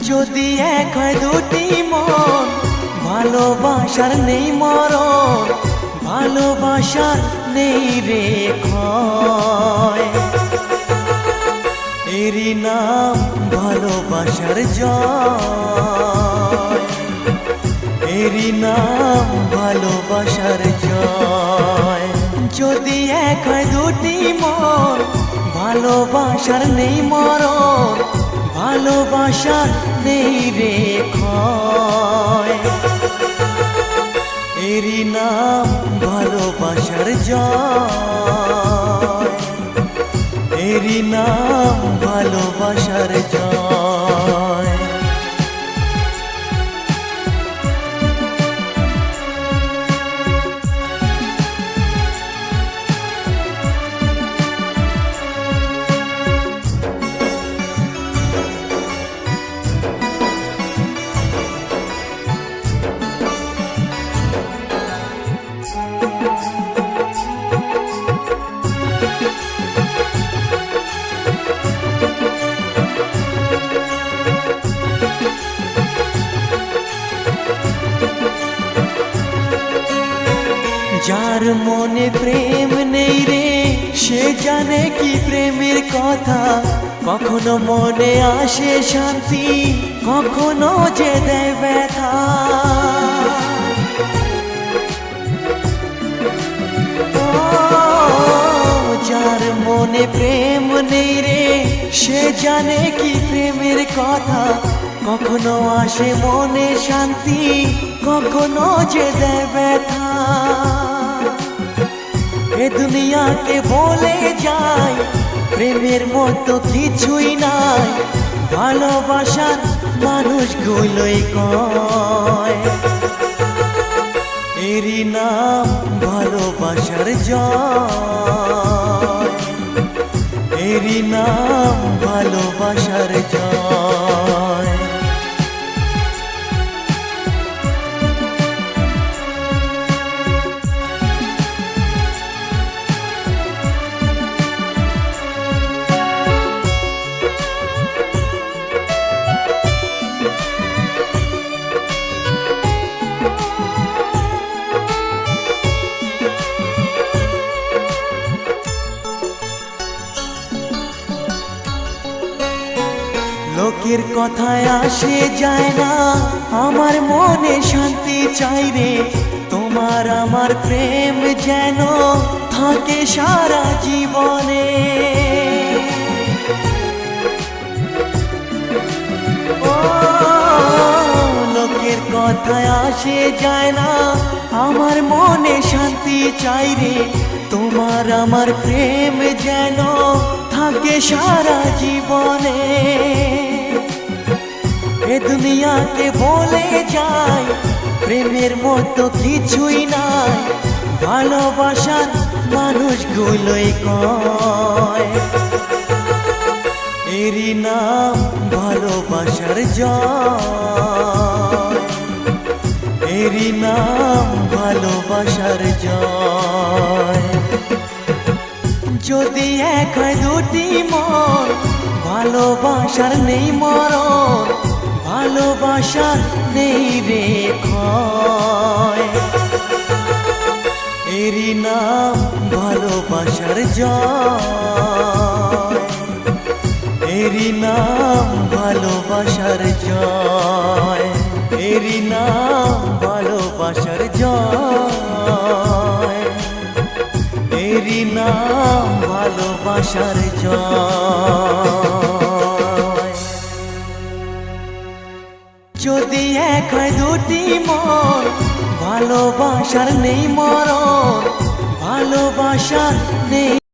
যদি এক হয় দুটি মন, ভালোবাসার নেই মরণ, ভালোবাসার নেই রে ক্ষয়। এরই নাম ভালোবাসার জয়, এরই নাম ভালোবাসার জয়। যদি এক হয় দুটি মন, ভালোবাসার নেই মরণ, ভালোবাসার নেই রে ক্ষয়। এরই নাম ভালোবাসার জয়, এরই নাম ভালোবাসার জয়। যার মনে প্রেম নেই রে, সে জানে কি প্রেমের কথা। কখনো মনে আসে শান্তি, কখনো যে দেয় ব্যথা। যার মনে প্রেম নেই রে, সে জানে কি প্রেমের কথা। কখনো আসে মনে শান্তি, কখনো যে দেয় ব্যথা। এ দুনিয়াকে বলে যায় প্রেমের মতো কিছুই নাই, ভালোবাসার মানুষগুলোই কয়। এরই নাম ভালোবাসার জয়, এরই নাম ভালোবাসার জয়। লোকের কথায় আসে যায় না, আমার মনে শান্তি চাই রে। তোমার আমার প্রেম যেন থাকে সারা জীবনে। ও লোকের কথায় আসে যায় না, আমার মনে শান্তি চাই রে। তোমার আমার প্রেম যেন থাকে সারা জীবনে। এ দুনিয়াকে বলে যায় প্রেমের মতো কিছুই নাই, ভালোবাসার মানুষগুলোই কয়। এরই নাম ভালোবাসার জয়, এরই নাম ভালোবাসার জয়। যদি এক হয় দুটি মন, ভালোবাসার নেই মরণ, ভালোবাসার নেই রে ক্ষয়। এরই নাম ভালোবাসার জয়, এরই নাম ভালোবাসার জয়, এরই নাম ভালোবাসার জয়, এরই নাম ভালোবাসার জয়। যদি এক হয় দুটি মন, ভালোবাসার নেই মরণ, ভালোবাসার নেই